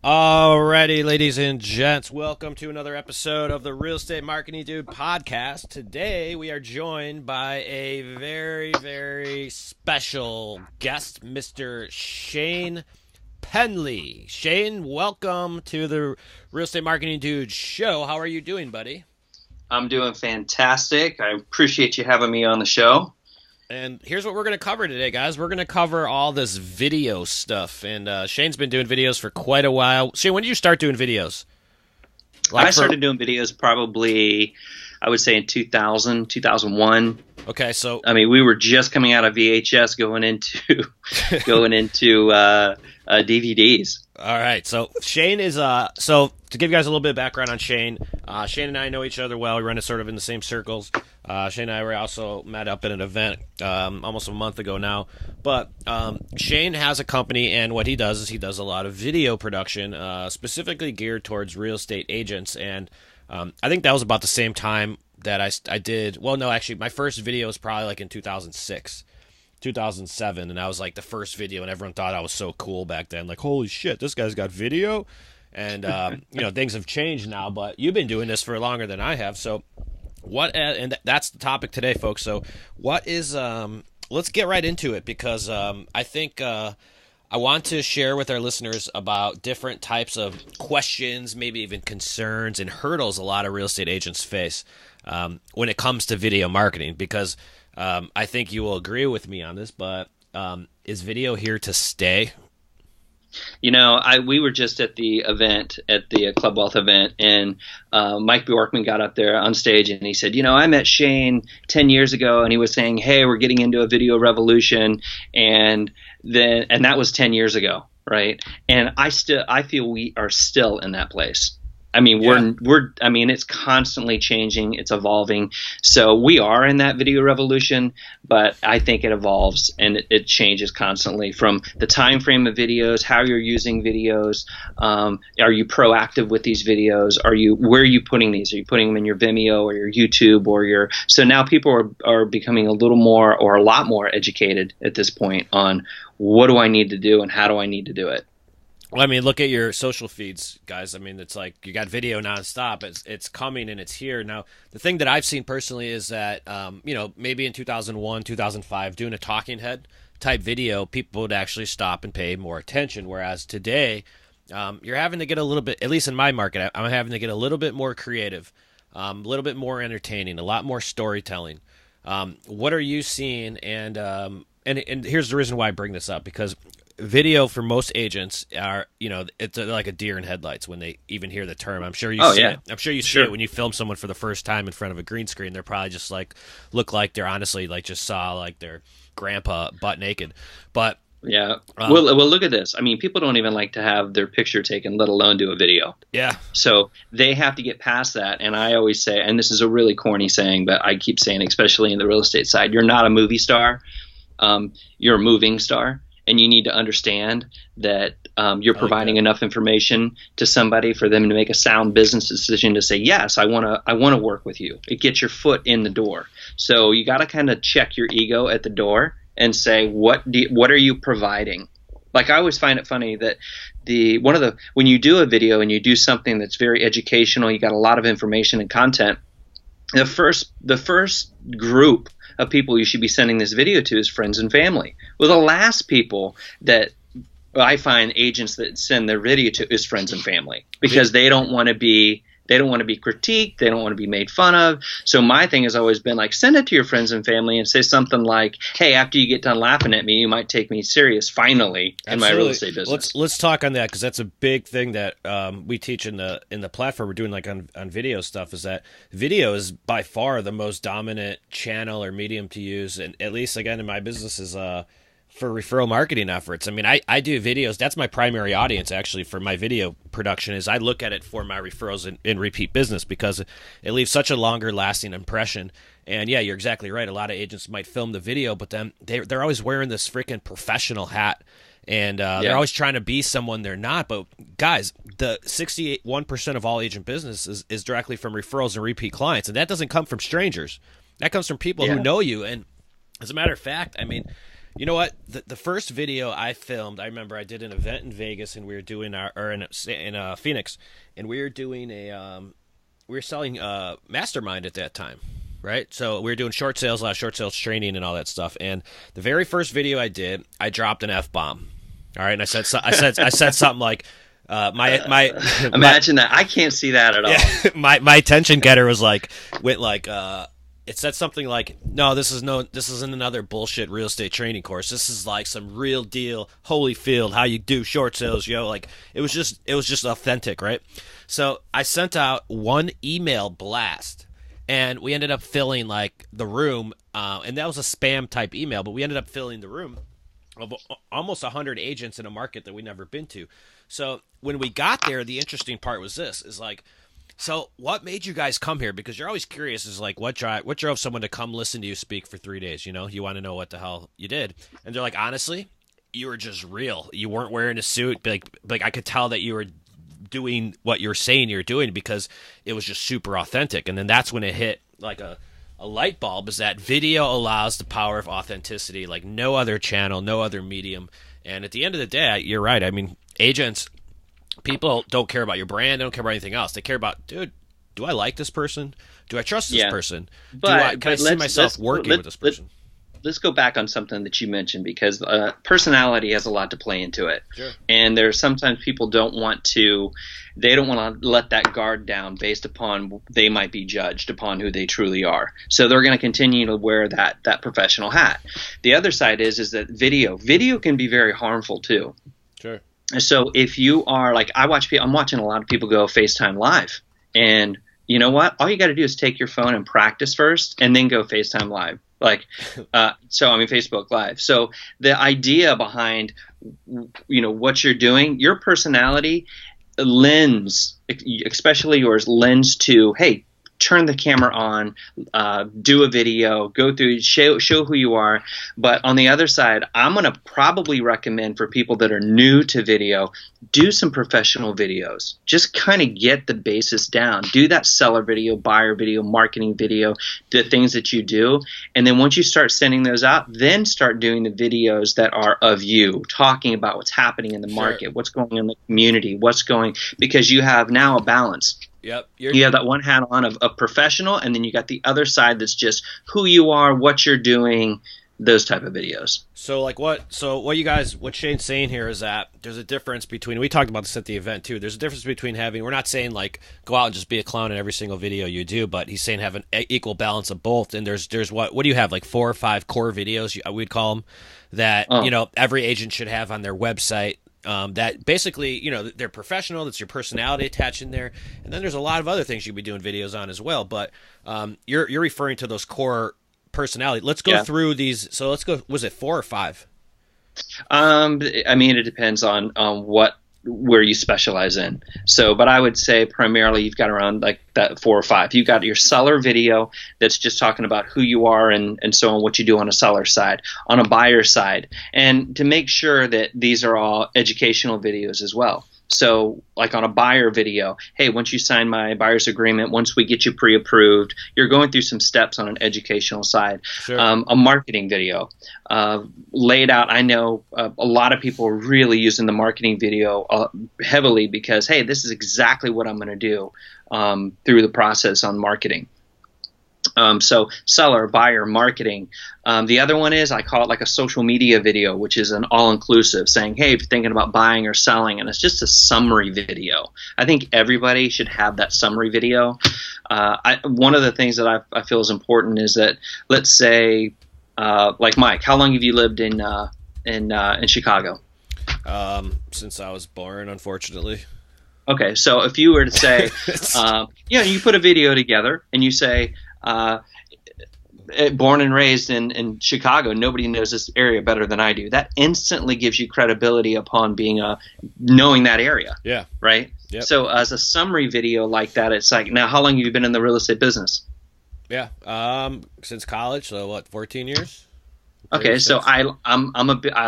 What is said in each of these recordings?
Alrighty, ladies and gents, welcome to another episode of the Real Estate Marketing Dude podcast. Today we are joined by a very, very special guest, Mr. Shane Pendley. Shane, welcome to the Real Estate Marketing Dude show. How are you doing, buddy? I'm doing fantastic. I appreciate you having me on the show. And here's what we're going to cover today, guys. We're going to cover all this video stuff. And Shane's been doing videos for quite a while. Shane, when did you start doing videos? I started doing videos probably, I would say in 2000, 2001. Okay, so I mean, we were just coming out of VHS going into DVDs. All right, so Shane is so to give you guys a little bit of background on Shane, Shane and I know each other well. We run it sort of in the same circles. Shane and I were also met up at an event almost a month ago now. But Shane has a company, and what he does is he does a lot of video production, specifically geared towards real estate agents. And I think that was about the same time that I did. Well, no, actually, my first video was probably like in 2006. 2007, and I was like the first video, and everyone thought I was so cool back then. Like, holy shit, this guy's got video. And things have changed now, but you've been doing this for longer than I have. So and that's the topic today, folks. So what is let's get right into it, because I think I want to share with our listeners about different types of questions, maybe even concerns and hurdles a lot of real estate agents face when it comes to video marketing, because I think you will agree with me on this, but is video here to stay? You know, we were just at the event, at the Club Wealth event, and Mike Bjorkman got up there on stage and he said, you know, I met Shane 10 years ago, and he was saying, hey, we're getting into a video revolution, and that was 10 years ago, right? And I feel we are still in that place. I mean, it's constantly changing. It's evolving. So we are in that video revolution, but I think it evolves and it changes constantly from the time frame of videos, how you're using videos. Are you proactive with these videos? Where are you putting these? Are you putting them in your Vimeo or your YouTube so now people are becoming a little more or a lot more educated at this point on what do I need to do and how do I need to do it? Well, I mean, look at your social feeds, guys. I mean, it's like you got video nonstop. It's coming and it's here. Now, the thing that I've seen personally is that, maybe in 2001, 2005, doing a talking head type video, people would actually stop and pay more attention. Whereas today, you're having to get a little bit, at least in my market, I'm having to get a little bit more creative, a little bit more entertaining, a lot more storytelling. What are you seeing? And here's the reason why I bring this up, because video for most agents are, it's like a deer in headlights when they even hear the term. I'm sure you see it. I'm sure you see it when you film someone for the first time in front of a green screen. They're probably just look like they're honestly just saw like their grandpa butt naked. But yeah, well, look at this. I mean, people don't even like to have their picture taken, let alone do a video. Yeah. So they have to get past that. And I always say, and this is a really corny saying, but I keep saying, especially in the real estate side, you're not a movie star. You're a moving star. And you need to understand that you're providing enough information to somebody for them to make a sound business decision to say, yes, I want to work with you. It gets your foot in the door. So you got to kind of check your ego at the door and say, what are you providing? Like, I always find it funny that when you do a video and you do something that's very educational, you got a lot of information and content, the first group of people you should be sending this video to is friends and family. Well, the last people that I find agents that send their video to is friends and family, because they don't want to be critiqued. They don't want to be made fun of. So my thing has always been like, send it to your friends and family and say something like, hey, after you get done laughing at me, you might take me serious finally in my real estate business. Let's talk on that, because that's a big thing that we teach in the platform we're doing, like on video stuff, is that video is by far the most dominant channel or medium to use. And at least, again, in my business is for referral marketing efforts. I mean, I do videos. That's my primary audience, actually, for my video production. Is I look at it for my referrals and repeat business, because it leaves such a longer lasting impression. And yeah, you're exactly right. A lot of agents might film the video, but then they're always wearing this freaking professional hat, and they're always trying to be someone they're not. But guys, the 61% of all agent business is directly from referrals and repeat clients, and that doesn't come from strangers. That comes from people who know you. And as a matter of fact, I mean, You know what? The first video I filmed, I remember I did an event in Vegas, and we were doing in Phoenix, and we were doing we were selling Mastermind at that time, right? So we were doing short sales, short sales training, and all that stuff. And the very first video I did, I dropped an F-bomb. All right, and I said something like, my imagine that. I can't see that at all. Yeah, my attention getter went like it said something like, no, this isn't another bullshit real estate training course. This is like some real deal Holyfield, how you do short sales, yo. Like it was just authentic, right? So I sent out one email blast, and we ended up filling like the room, and that was a spam type email, but we ended up filling the room of almost 100 agents in a market that we'd never been to. So when we got there, the interesting part was this, is like, so what made you guys come here? Because you're always curious, is like, what drove someone to come listen to you speak for 3 days? You know, you want to know what the hell you did. And they're like, honestly, you were just real. You weren't wearing a suit. Like I could tell that you were doing what you're saying you're doing, because it was just super authentic. And then that's when it hit like a light bulb, is that video allows the power of authenticity like no other channel, no other medium. And at the end of the day, you're right. I mean, agents, people don't care about your brand. They don't care about anything else. They care about, dude, do I like this person? Do I trust this person? Can I see myself working with this person? Let's go back on something that you mentioned, because personality has a lot to play into it. Sure. And there's sometimes people don't want to let that guard down based upon they might be judged upon who they truly are. So they're going to continue to wear that professional hat. The other side is that video can be very harmful too. Sure. So if you are like, I'm watching a lot of people go FaceTime live, and you know what? All you got to do is take your phone and practice first, and then go FaceTime live. Facebook Live. So the idea behind, what you're doing, your personality lends, especially yours, lends to, hey, turn the camera on, do a video, go through, show who you are. But on the other side, I'm going to probably recommend for people that are new to video, do some professional videos. Just kind of get the basis down. Do that seller video, buyer video, marketing video, the things that you do. And then once you start sending those out, then start doing the videos that are of you, talking about what's happening in the market, what's going on in the community, because you have now a balance. Yep. You have that one hat on of professional, and then you got the other side that's just who you are, what you're doing, those type of videos. So what Shane's saying here is that there's a difference between, we talked about this at the event too, there's a difference between we're not saying like go out and just be a clown in every single video you do, but he's saying have an equal balance of both. And there's what do you have, like 4 or 5 core videos, we'd call them, that every agent should have on their website. That basically, they're professional. That's your personality attached in there. And then there's a lot of other things you'd be doing videos on as well. But you're referring to those core personality. Let's go through these. So let's go. Was it 4 or 5? It depends on where you specialize in. So, but I would say primarily you've got around like that 4 or 5. You've got your seller video that's just talking about who you are and so on, what you do on a seller side, on a buyer side, and to make sure that these are all educational videos as well. So like on a buyer video, hey, once you sign my buyer's agreement, once we get you pre-approved, you're going through some steps on an educational side. Sure. A marketing video laid out. I know a lot of people are really using the marketing video heavily because, hey, this is exactly what I'm going to do through the process on marketing. So seller, buyer, marketing. The other one is I call it like a social media video, which is an all-inclusive, saying, hey, if you're thinking about buying or selling, and it's just a summary video. I think everybody should have that summary video. One of the things that I feel is important is that, let's say, like Mike, how long have you lived in Chicago? Since I was born, unfortunately. Okay, so if you were to say, you put a video together and you say, born and raised in Chicago, nobody knows this area better than I do. That instantly gives you credibility upon being knowing that area. Yeah. Right? Yep. So as a summary video like that, it's like, now how long have you been in the real estate business? Yeah. Since college, so what, 14 years? Okay, so I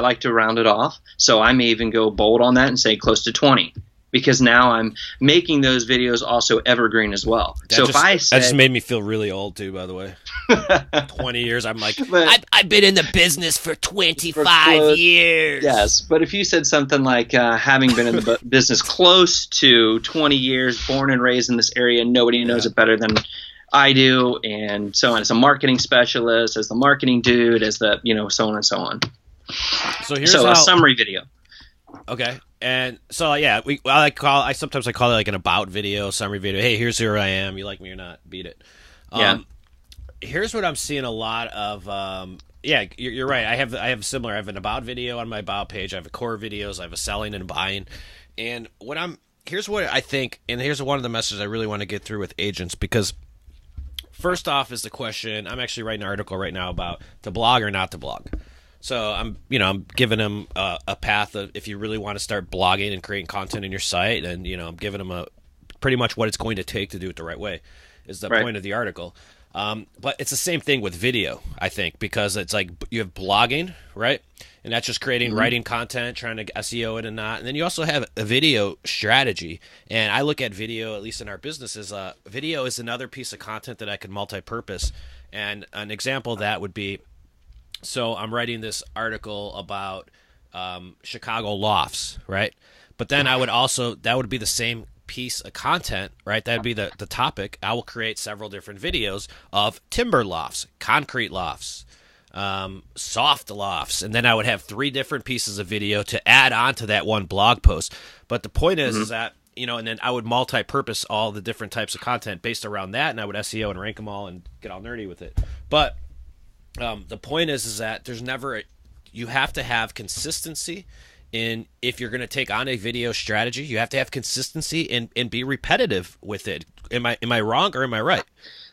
like to round it off. So I may even go bold on that and say close to 20. because now I'm making those videos also evergreen as well. That just made me feel really old too, by the way. 20 years. I'm like, I've been in the business for 25 years. Yes, but if you said something like having been in the business close to 20 years, born and raised in this area, nobody knows it better than I do, and so on. As a marketing specialist, as the marketing dude, as the, so on and so on. So here's a summary video. Okay. And so, yeah, I sometimes call it like an about video, summary video. Hey, here's who I am. You like me or not? Beat it. Here's what I'm seeing a lot of. You're right. I have similar. I have an about video on my about page. I have a core videos. I have a selling and buying. And here's what I think, and here's one of the messages I really want to get through with agents, because first off is the question. I'm actually writing an article right now about to blog or not to blog. So I'm giving them a path of, if you really want to start blogging and creating content in your site, and I'm giving them pretty much what it's going to take to do it the right way is the point of the article. But it's the same thing with video, I think, because it's like you have blogging, right? And that's just creating, writing content, trying to SEO it and not. And then you also have a video strategy. And I look at video, at least in our business, as video is another piece of content that I can multi-purpose. And an example of that would be, so I'm writing this article about Chicago lofts, right? But then that would be the same piece of content, right? That'd be the topic. I will create several different videos of timber lofts, concrete lofts, soft lofts, and then I would have 3 different pieces of video to add on to that one blog post. But the point is that, and then I would multi-purpose all the different types of content based around that, and I would SEO and rank them all and get all nerdy with it. But the point is that there's never you have to have consistency in, if you're going to take on a video strategy, you have to have consistency and be repetitive with it. Am I wrong or am I right?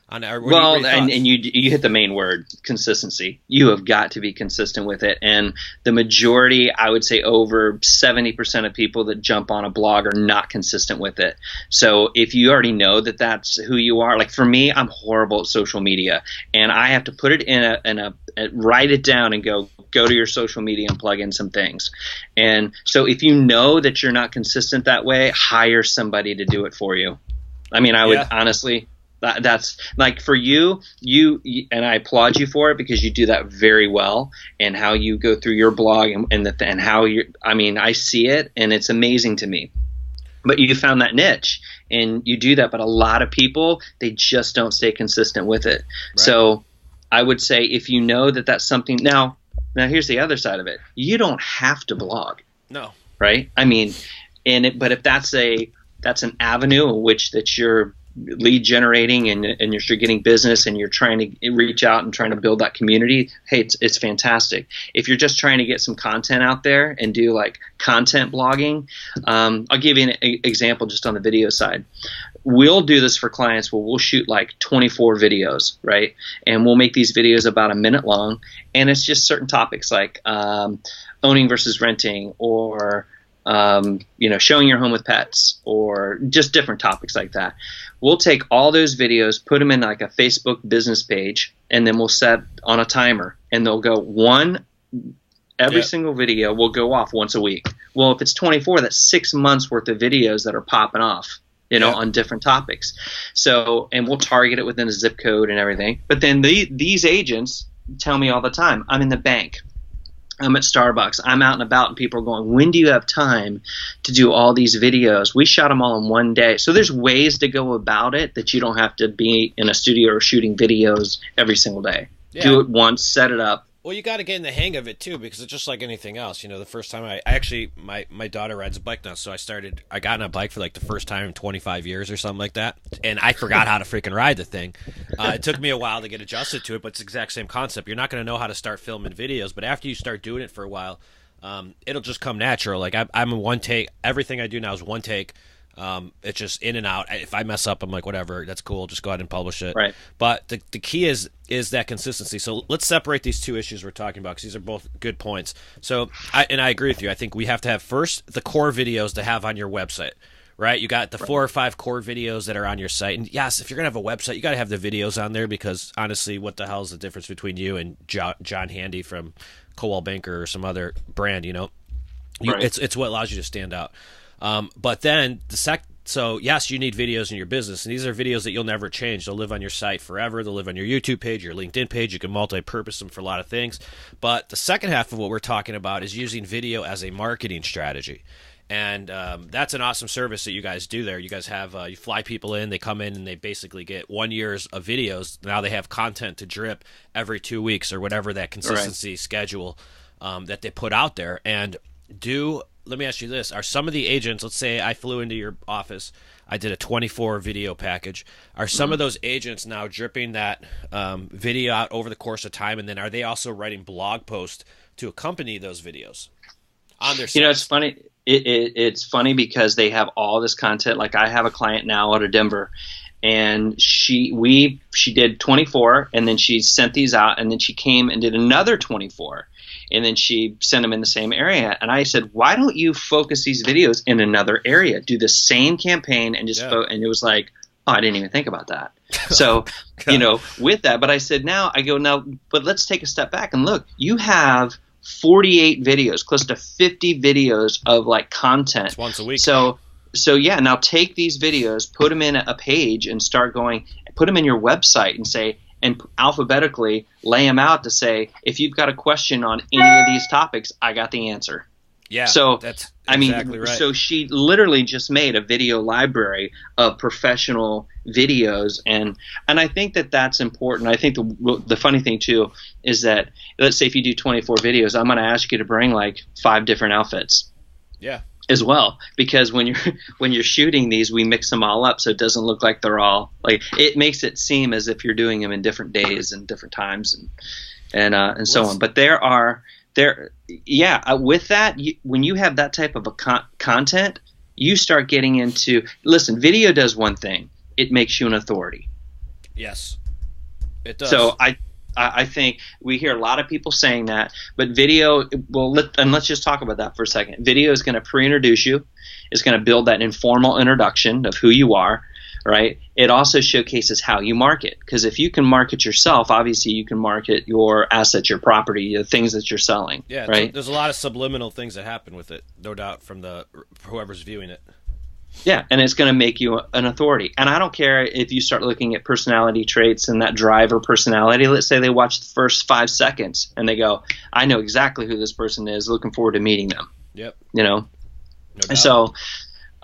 Well, and you hit the main word, consistency. You have got to be consistent with it. And the majority, I would say over 70% of people that jump on a blog are not consistent with it. So if you already know that that's who you are, like for me, I'm horrible at social media, and I have to put it write it down and go to your social media and plug in some things. And so if you know that you're not consistent that way, hire somebody to do it for you. I mean, I would honestly... That's like for you, and I applaud you for it, because you do that very well, and how you go through your blog and how I see it, and it's amazing to me. But you found that niche and you do that, but a lot of people, they just don't stay consistent with it. Right. So I would say, if you know that that's something, now here's the other side of it. You don't have to blog. No. Right? I mean, but if that's an avenue in which that you're lead generating and you're getting business and you're trying to reach out and trying to build that community, hey, it's fantastic. If you're just trying to get some content out there and do like content blogging, I'll give you an example just on the video side. We'll do this for clients where we'll shoot like 24 videos, right? And we'll make these videos about a minute long, and it's just certain topics like owning versus renting, or showing your home with pets, or just different topics like that. We'll take all those videos, put them in like a Facebook business page, and then we'll set on a timer, and they'll go every single video will go off once a week. Well, if it's 24, that's 6 months worth of videos that are popping off, on different topics. So, and we'll target it within a zip code and everything. But then these agents tell me all the time, I'm in the bank, I'm at Starbucks, I'm out and about, and people are going, when do you have time to do all these videos? We shot them all in one day. So there's ways to go about it that you don't have to be in a studio or shooting videos every single day. Yeah. Do it once, set it up. Well, you got to get in the hang of it too, because it's just like anything else. The first time my daughter rides a bike now, so I got on a bike for like the first time in 25 years or something like that, and I forgot how to freaking ride the thing. It took me a while to get adjusted to it, but it's the exact same concept. You're not going to know how to start filming videos, but after you start doing it for a while, it'll just come natural. Like I'm a one take. Everything I do now is one take. It's just in and out. If I mess up, I'm like, whatever, that's cool, just go ahead and publish it. Right. But the key is that consistency. So let's separate these two issues we're talking about, because these are both good points. So I agree with you. I think we have to have first the core videos to have on your website, right? You got the 4 or 5 core videos that are on your site. And yes, if you're going to have a website, you got to have the videos on there, because honestly, what the hell is the difference between you and John Handy from Coldwell Banker or some other brand, It's what allows you to stand out. But then so yes, you need videos in your business, and these are videos that you'll never change. They'll live on your site forever. They'll live on your YouTube page, your LinkedIn page. You can multi-purpose them for a lot of things. But the second half of what we're talking about is using video as a marketing strategy. And that's an awesome service that you guys do there. You guys have you fly people in, they come in, and they basically get 1 year of videos. Now they have content to drip every 2 weeks or whatever that consistency schedule that they put out there. And let me ask you this. Are some of the agents, let's say I flew into your office, I did a 24 video package. Are some of those agents now dripping that video out over the course of time? And then are they also writing blog posts to accompany those videos on their site? It's funny. It's funny because they have all this content. Like I have a client now out of Denver, and she did 24, and then she sent these out, and then she came and did another 24. And then she sent them in the same area. And I said, why don't you focus these videos in another area? Do the same campaign and just and it was like, oh, I didn't even think about that. So, with that. But I said, but let's take a step back and look. You have 48 videos, close to 50 videos of like content. It's once a week. So now take these videos, put them in a page and start going, put them in your website and say, and alphabetically lay them out to say, if you've got a question on any of these topics, I got the answer. Yeah, so that's exactly right. So she literally just made a video library of professional videos, and I think that that's important. I think the funny thing too is that, let's say if you do 24 videos, I'm going to ask you to bring like 5 different outfits. Yeah. As well, because when you're shooting these, we mix them all up so it doesn't look like they're all like, it makes it seem as if you're doing them in different days and different times and so on. But with that, when you have that type of a content, you start getting into, listen, video does one thing: it makes you an authority. Yes, it does. So I think we hear a lot of people saying that, but video, let's just talk about that for a second. Video is going to pre-introduce you. It's going to build that informal introduction of who you are, right? It also showcases how you market, because if you can market yourself, obviously you can market your assets, your property, the things that you're selling. Yeah, right? There's a lot of subliminal things that happen with it, no doubt, from whoever's viewing it. Yeah, and it's going to make you an authority. And I don't care if you start looking at personality traits and that driver personality. Let's say they watch the first 5 seconds and they go, I know exactly who this person is, looking forward to meeting them. Yep. No doubt. So,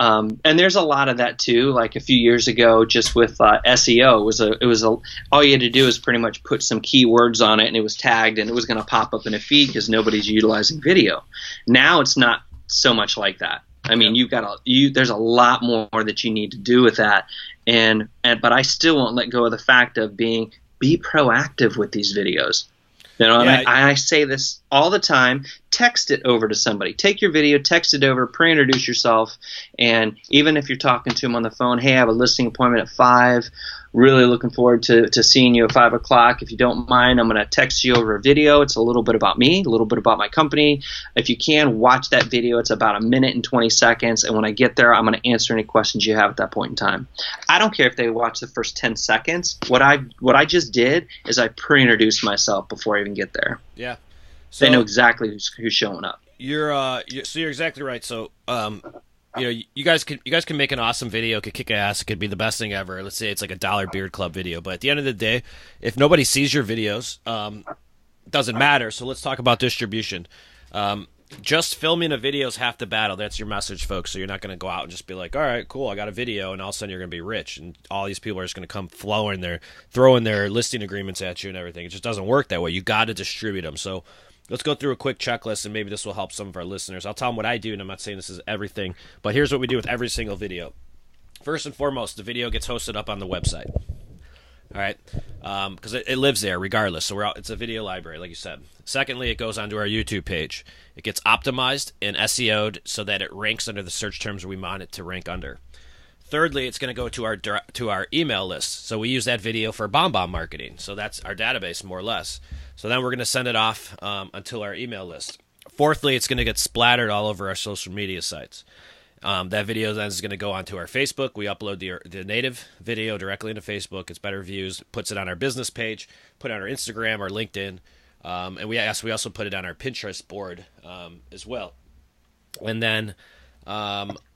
and there's a lot of that too. Like a few years ago, just with SEO, all you had to do is pretty much put some keywords on it, and it was tagged, and it was going to pop up in a feed because nobody's utilizing video. Now it's not so much like that. I mean, there's a lot more that you need to do with that, but I still won't let go of the fact of be proactive with these videos. I say this all the time. Text it over to somebody. Take your video, text it over, pre-introduce yourself, and even if you're talking to them on the phone, hey, I have a listing appointment at 5. Really looking forward to seeing you at 5 o'clock. If you don't mind, I'm going to text you over a video. It's a little bit about me, a little bit about my company. If you can, watch that video. It's about 1 minute and 20 seconds. And when I get there, I'm going to answer any questions you have at that point in time. I don't care if they watch the first 10 seconds. What I just did is I pre-introduced myself before I even get there. Yeah. So they know exactly who's showing up. You're exactly right. So, you guys can make an awesome video, could kick ass, it could be the best thing ever. Let's say it's like a $1 Beard Club video, but at the end of the day, if nobody sees your videos, it doesn't matter. So let's talk about distribution. Just filming a video is half the battle. That's your message, folks. So you're not going to go out and just be like, all right, cool, I got a video, and all of a sudden you're going to be rich, and all these people are just going to come throwing their listing agreements at you and everything. It just doesn't work that way. You got to distribute them. So let's go through a quick checklist, and maybe this will help some of our listeners. I'll tell them what I do, and I'm not saying this is everything, but here's what we do with every single video. First and foremost, the video gets hosted up on the website. All right, because it lives there regardless. So it's a video library, like you said. Secondly, it goes onto our YouTube page. It gets optimized and SEO'd so that it ranks under the search terms we want it to rank under. Thirdly, it's going to go to our email list. So we use that video for BombBomb marketing. So that's our database, more or less. So then we're going to send it off until our email list. Fourthly, it's going to get splattered all over our social media sites. That video then is going to go onto our Facebook. We upload the native video directly into Facebook. It's better views. Puts it on our business page. Put it on our Instagram or LinkedIn. And we also put it on our Pinterest board as well. And then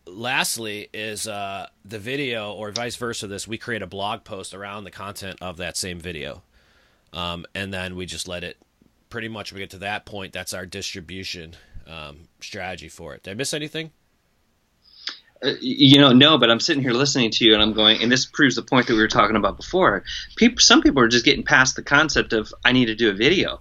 lastly is the video, or vice versa, this, we create a blog post around the content of that same video. And then we just let it, pretty much we get to that point, that's our distribution strategy for it. Did I miss anything? No, but I'm sitting here listening to you, and I'm going, and this proves the point that we were talking about before. Some people are just getting past the concept of, I need to do a video.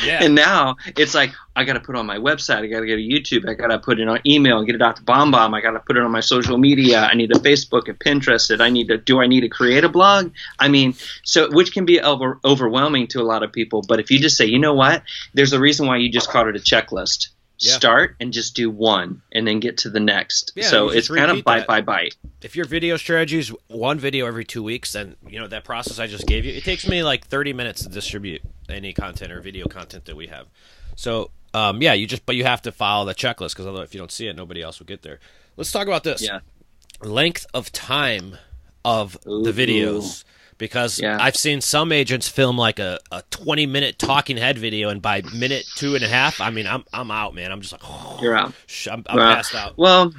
Yeah. And now it's like, I got to put it on my website. I got to go to YouTube. I got to put it on email and get it out to BombBomb. I got to put it on my social media. I need a Facebook and Pinterest. Do I need to create a blog? I mean, so which can be overwhelming to a lot of people. But if you just say, you know what, there's a reason why you just called it a checklist. Yeah. Start and just do one and then get to the next. Yeah, so it's kind of bite by bite. If your video strategy is one video every 2 weeks, then that process I just gave you, it takes me like 30 minutes to distribute any content or video content that we have. So but you have to follow the checklist, because otherwise, if you don't see it, nobody else will get there. Let's talk about this. Yeah. Length of time of the videos. Because I've seen some agents film like a 20-minute talking head video, and by minute 2.5, I mean, I'm out, man. I'm just like, you're out. I'm passed out. Well,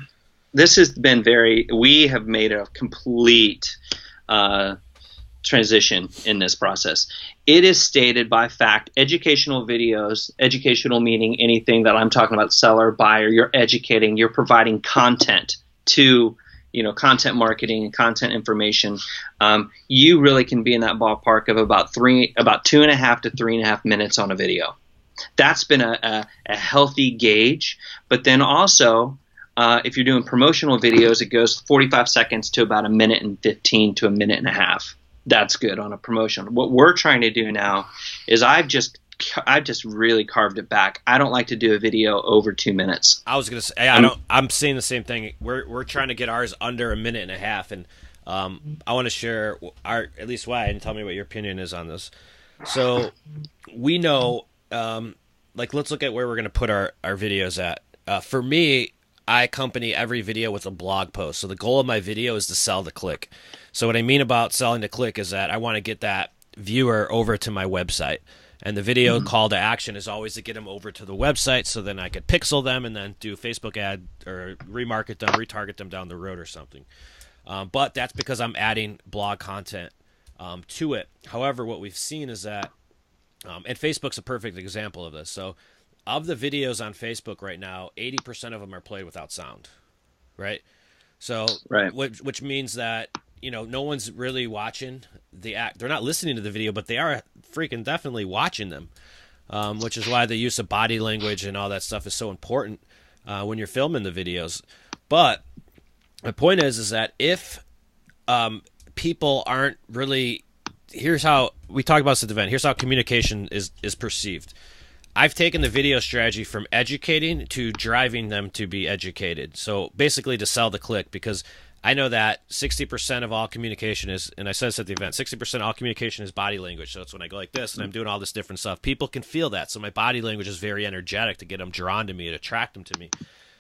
this has been we have made a complete transition in this process. It is stated by fact, educational videos, educational meaning anything that I'm talking about, seller, buyer, you're educating, you're providing content to content marketing and content information, you really can be in that ballpark of about 2.5 to 3.5 minutes on a video. That's been a healthy gauge. But then also, if you're doing promotional videos, it goes 45 seconds to about 1:15 to 1.5 minutes. That's good on a promotion. What we're trying to do now is I've just really carved it back. I don't like to do a video over 2 minutes. I was gonna say, I'm seeing the same thing. We're trying to get ours under 1.5 minutes, and I want to share at least why, and tell me what your opinion is on this. So we know, let's look at where we're gonna put our videos at. For me, I accompany every video with a blog post. So the goal of my video is to sell the click. So what I mean about selling the click is that I want to get that viewer over to my website. And the video call to action is always to get them over to the website, so then I could pixel them and then do Facebook ad or remarket them, retarget them down the road or something. But that's because I'm adding blog content to it. However, what we've seen is that, and Facebook's a perfect example of this. So of the videos on Facebook right now, 80% of them are played without sound, right? So, which means that, no one's really watching the act. They're not listening to the video, but they are freaking definitely watching them, which is why the use of body language and all that stuff is so important when you're filming the videos. But my point is that if people aren't really, here's how we talk about this at the event. Here's how communication is perceived. I've taken the video strategy from educating to driving them to be educated. So basically to sell the click, because I know that 60% of all communication is, and I said this at the event, 60% of all communication is body language. So it's when I go like this and I'm doing all this different stuff, people can feel that. So my body language is very energetic to get them drawn to me, to attract them to me.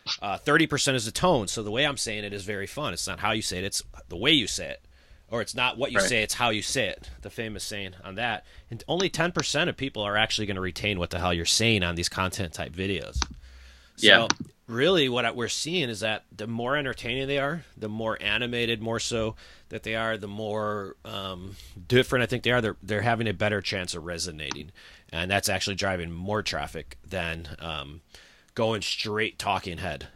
30% is the tone. So the way I'm saying it is very fun. It's not how you say it, it's the way you say it. Or it's not what you say, it's how you say it, the famous saying on that. And only 10% of people are actually going to retain what the hell you're saying on these content-type videos. So really what we're seeing is that the more entertaining they are, the more animated, more so that they are, the more different I think they are. They're having a better chance of resonating. And that's actually driving more traffic than going straight talking head.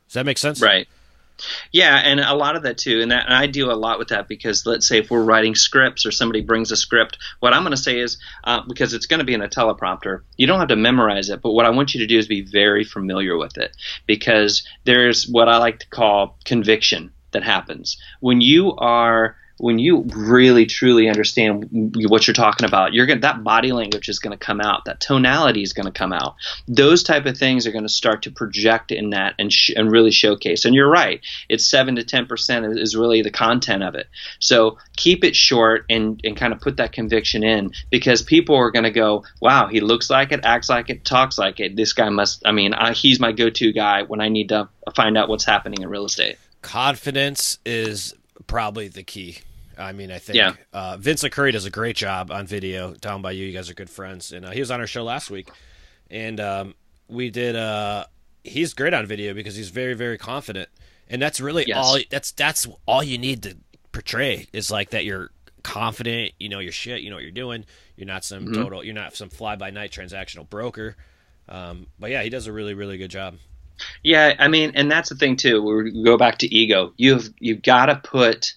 Does that make sense? Right. Yeah, and a lot of that too, and I deal a lot with that, because let's say if we're writing scripts or somebody brings a script, what I'm going to say is, because it's going to be in a teleprompter, you don't have to memorize it, but what I want you to do is be very familiar with it, because there's what I like to call conviction that happens. When you really truly understand what you're talking about, that body language is going to come out, that tonality is going to come out. Those type of things are going to start to project in that and really showcase. And you're right, it's 7 to 10% is really the content of it. So keep it short and kind of put that conviction in, because people are going to go, wow, he looks like it, acts like it, talks like it. This guy he's my go-to guy when I need to find out what's happening in real estate. Confidence is probably the key. I mean, I think Vince Curry does a great job on video down by you. You guys are good friends. And he was on our show last week. And we did he's great on video because he's very, very confident, and that's really Yes. all. That's all you need to portray is like that. You're confident. You know your shit. You know what you're doing. You're not some total. You're not some fly by night transactional broker. But yeah, he does a really, really good job. Yeah, I mean, and that's the thing too. We go back to ego. You've got to put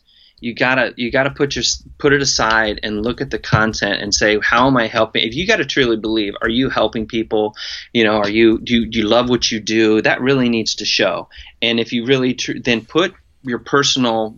put it aside and look at the content and say, how am I helping? If you got to truly believe, are you helping people? You know, do you love what you do? That really needs to show. And if you really then put your personal,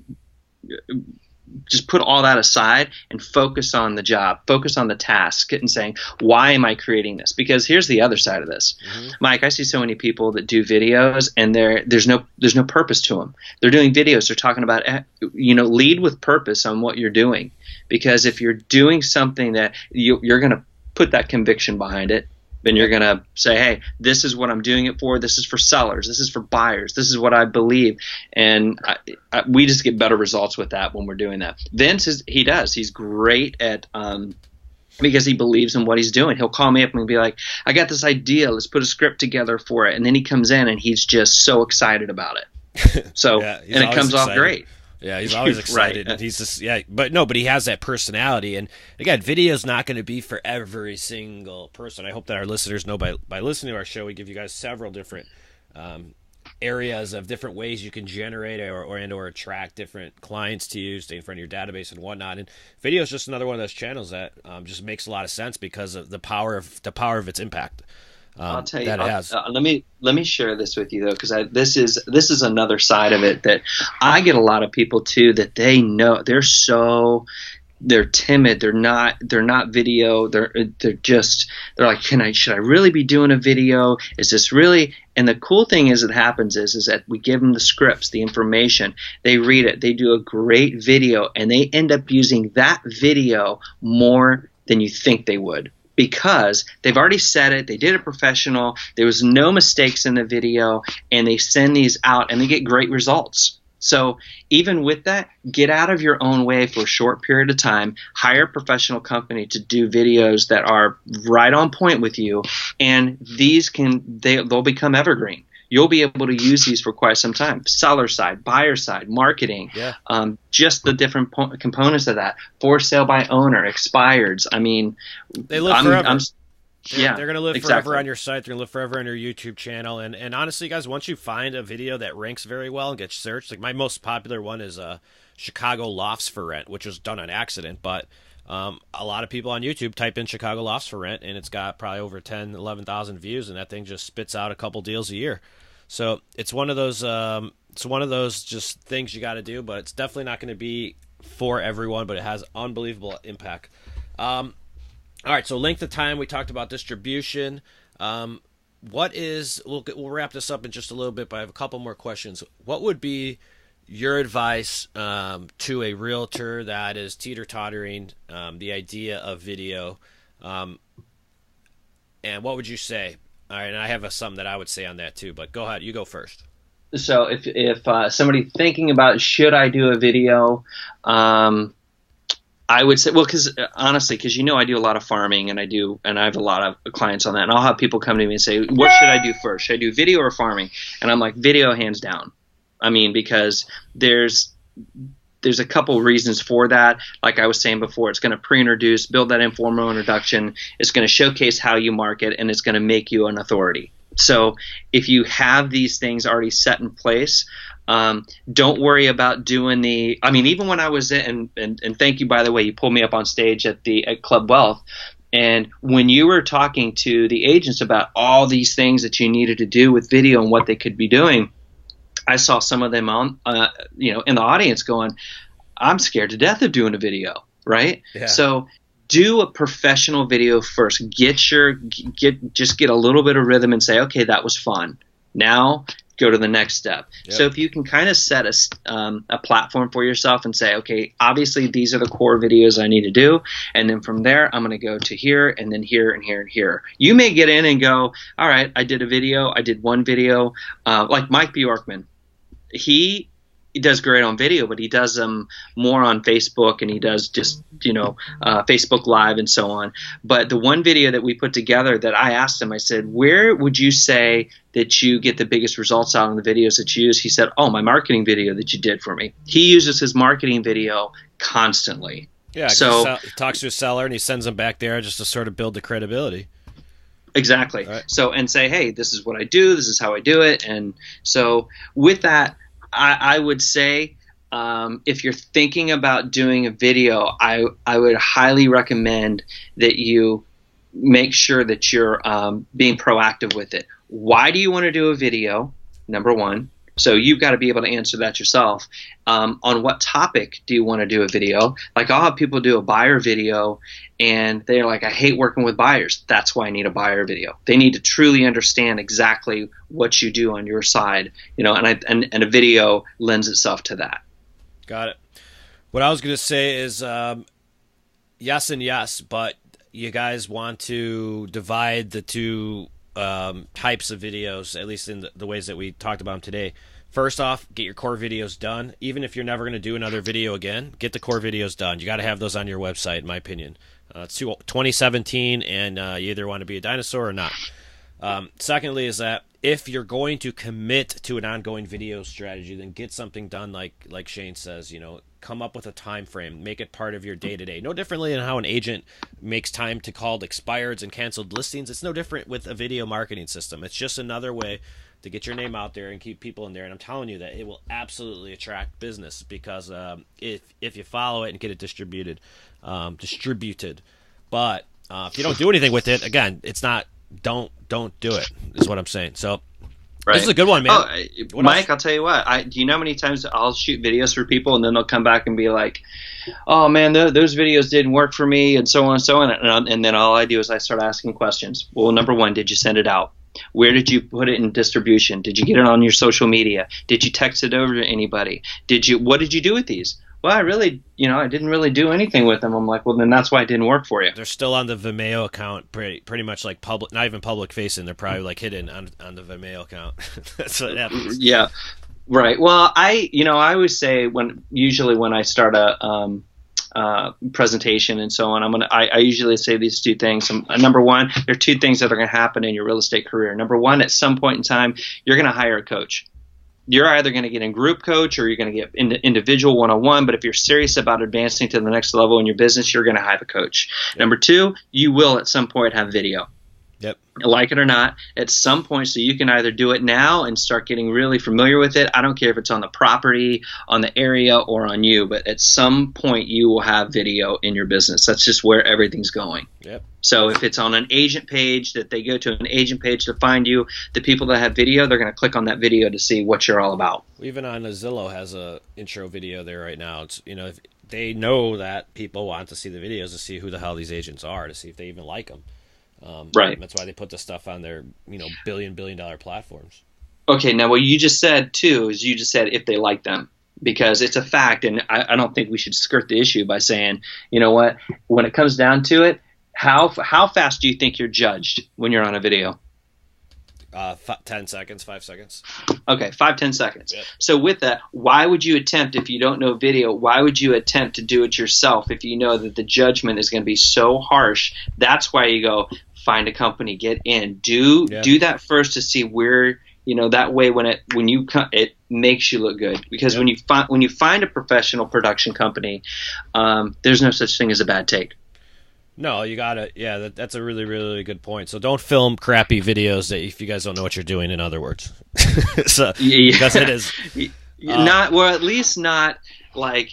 just put all that aside and focus on the job, focus on the task, and saying, why am I creating this? Because here's the other side of this. Mike, I see so many people that do videos and there's no purpose to them. They're doing videos. They're talking about, lead with purpose on what you're doing. Because if you're doing something that you're going to put that conviction behind it, then you're going to say, hey, this is what I'm doing it for. This is for sellers. This is for buyers. This is what I believe. And we just get better results with that when we're doing that. Vince, he's great at because he believes in what he's doing. He'll call me up and be like, I got this idea. Let's put a script together for it. And then he comes in and he's just so excited about it. So, Yeah, and it comes off great. Yeah, he's always excited. Right. And he's just but he has that personality. And again, video's not going to be for every single person. I hope that our listeners know by listening to our show, we give you guys several different areas of different ways you can generate or attract different clients to you, stay in front of your database and whatnot. And video is just another one of those channels that just makes a lot of sense because of the power of its impact. I'll tell you. That it has. Let me share this with you though, because this is another side of it that I get a lot of people too that they know they're timid. They're not video. They're like, should I really be doing a video? Is this really? And the cool thing is, it happens is that we give them the scripts, the information. They read it. They do a great video, and they end up using that video more than you think they would. Because they've already said it, they did it professional, there was no mistakes in the video, and they send these out and they get great results. So even with that, get out of your own way for a short period of time, hire a professional company to do videos that are right on point with you, and they'll become evergreen. You'll be able to use these for quite some time. Seller side, buyer side, marketing, just the different components of that. For sale by owner, expireds. I mean, they live forever. They're going to live exactly. forever on your site. They're going to live forever on your YouTube channel. And honestly, guys, once you find a video that ranks very well and gets searched, like my most popular one is Chicago Lofts for Rent, which was done on accident, but a lot of people on YouTube type in Chicago Lofts for Rent, and it's got probably over 11,000 views, and that thing just spits out a couple deals a year. So it's one of those just things you got to do, but it's definitely not going to be for everyone, but it has unbelievable impact. All right, so length of time, we talked about distribution. We'll wrap this up in just a little bit, but I have a couple more questions. What would be your advice to a realtor that is teeter-tottering the idea of video? And what would you say? All right, and I have something that I would say on that too, but go ahead. You go first. So if somebody thinking about should I do a video, I would say, well, because honestly, because I do a lot of farming and I have a lot of clients on that, and I'll have people come to me and say, what should I do first? Should I do video or farming? And I'm like, video hands down. I mean, because there's a couple reasons for that. Like I was saying before, it's going to pre-introduce, build that informal introduction. It's going to showcase how you market, and it's going to make you an authority. So if you have these things already set in place, don't worry about doing even when I was and thank you, by the way, you pulled me up on stage at Club Wealth. And when you were talking to the agents about all these things that you needed to do with video and what they could be doing, I saw some of them on, in the audience going, I'm scared to death of doing a video, right? Yeah. So do a professional video first. Just get a little bit of rhythm and say, okay, that was fun. Now go to the next step. Yep. So if you can kind of set a platform for yourself and say, okay, obviously these are the core videos I need to do, and then from there I'm going to go to here and then here and here and here. You may get in and go, all right, I did one video, like Mike Bjorkman. He he does great on video, but he does them more on Facebook, and he does just, Facebook Live and so on. But the one video that we put together that I asked him, I said, where would you say that you get the biggest results out on the videos that you use? He said, oh, my marketing video that you did for me. He uses his marketing video constantly. Yeah, so he talks to a seller and he sends them back there just to sort of build the credibility. Exactly. Right. So, and say, hey, this is what I do. This is how I do it. And so with that, I would say, if you're thinking about doing a video, I would highly recommend that you make sure that you're being proactive with it. Why do you want to do a video? Number one. So you've got to be able to answer that yourself. On what topic do you want to do a video? Like, I'll have people do a buyer video and they're like, I hate working with buyers. That's why I need a buyer video. They need to truly understand exactly what you do on your side, and a video lends itself to that. Got it. What I was going to say is yes and yes, but you guys want to divide the two types of videos, at least in the ways that we talked about them today. First off, get your core videos done. Even if you're never going to do another video again, get the core videos done. You got to have those on your website, in my opinion. It's 2017, and you either want to be a dinosaur or not. Secondly is that if you're going to commit to an ongoing video strategy, then get something done like Shane says, come up with a time frame, make it part of your day-to-day. No differently than how an agent makes time to call expireds and canceled listings. It's no different with a video marketing system. It's just another way to get your name out there and keep people in there. And I'm telling you that it will absolutely attract business because if you follow it and get it distributed. But if you don't do anything with it, again, it's not. Don't do it. Is what I'm saying. So. Right. This is a good one, man. Oh, Mike, else? I'll tell you what. Do you know how many times I'll shoot videos for people and then they'll come back and be like, oh, man, those videos didn't work for me and so on and so on. And then all I do is I start asking questions. Well, number one, did you send it out? Where did you put it in distribution? Did you get it on your social media? Did you text it over to anybody? What did you do with these? Well, I didn't really do anything with them. I'm like, well, then that's why it didn't work for you. They're still on the Vimeo account, pretty much like public, not even public facing. They're probably like hidden on the Vimeo account. That's what happens. Yeah, right. Well, I always say when I start a presentation and so on, I usually say these two things. Number one, there are two things that are going to happen in your real estate career. Number one, at some point in time, you're going to hire a coach. You're either going to get a group coach or you're going to get individual one-on-one. But if you're serious about advancing to the next level in your business, you're going to have a coach. Yep. Number two, you will at some point have video. Yep. Like it or not, at some point, so you can either do it now and start getting really familiar with it. I don't care if it's on the property, on the area, or on you, but at some point you will have video in your business. That's just where everything's going. Yep. So if it's on an agent page, that they go to an agent page to find you, the people that have video, they're going to click on that video to see what you're all about. Even on Zillow has a intro video there right now. It's if they know that people want to see the videos to see who the hell these agents are, to see if they even like them. Right. That's why they put the stuff on their, billion dollar platforms. Okay. Now what you just said too is you just said if they like them, because it's a fact. And I don't think we should skirt the issue by saying, you know what, when it comes down to it, how fast do you think you're judged when you're on a video? 10 seconds, 5 seconds. Okay, 5-10 seconds. Yep. So with that, why would you attempt, if you don't know video, why would you attempt to do it yourself if you know that the judgment is going to be so harsh? That's why you go find a company, get in, do that first to see where, that way it makes you look good. Because when you find a professional production company, there's no such thing as a bad take. No, you gotta. Yeah, that's a really, really good point. So don't film crappy videos if you guys don't know what you're doing. In other words, because it is not, well, at least not like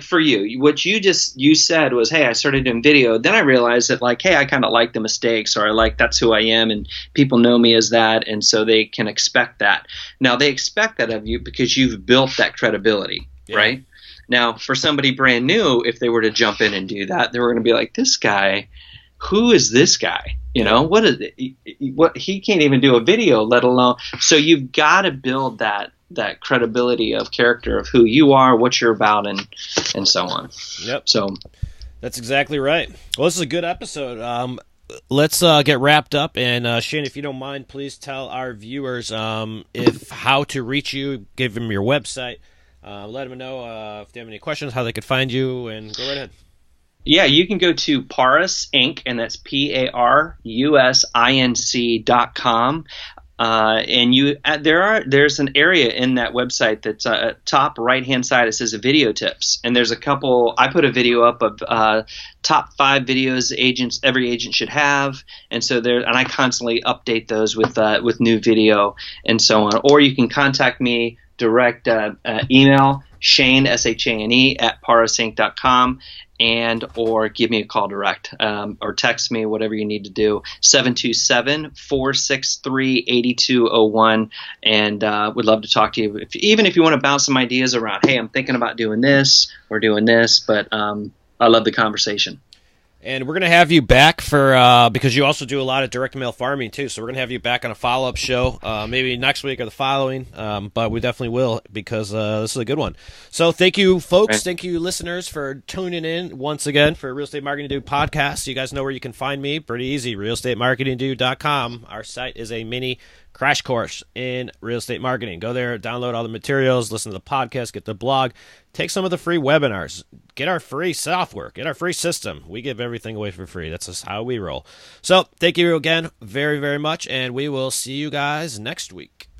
for you. What you said was, hey, I started doing video. Then I realized that hey, I kind of like the mistakes, or that's who I am, and people know me as that, and so they can expect that. Now they expect that of you because you've built that credibility, right? Now, for somebody brand new, if they were to jump in and do that, they were going to be like, this guy, who is this guy? What is it? What, he can't even do a video, let alone. So you've got to build that credibility of character of who you are, what you're about, and so on. Yep. So that's exactly right. Well, this is a good episode. Let's get wrapped up. And Shane, if you don't mind, please tell our viewers how to reach you, give them your website. Let them know if they have any questions, how they could find you, and go right ahead. Yeah, you can go to Parus Inc., and that's PARUSINC.com. And there's an area in that website that's top right hand side. It says video tips, and there's a couple. I put a video up of top 5 videos every agent should have, and so and I constantly update those with new video and so on. Or you can contact me direct email Shane SHANE at parusinc.com. or give me a call direct, or text me, whatever you need to do, 727-463-8201, and would love to talk to you. Even if you want to bounce some ideas around, hey, I'm thinking about doing this or doing this, but I love the conversation. And we're going to have you back for because you also do a lot of direct mail farming too. So we're going to have you back on a follow-up show, maybe next week or the following. But we definitely will, because this is a good one. So thank you, folks. Right. Thank you, listeners, for tuning in once again for Real Estate Marketing Dude podcast. You guys know where you can find me. Pretty easy, realestatemarketingdude.com. Our site is a mini crash course in real estate marketing. Go there, download all the materials, listen to the podcast, get the blog, take some of the free webinars, get our free software, get our free system. We give everything away for free. That's just how we roll. So thank you again very, very much, and we will see you guys next week.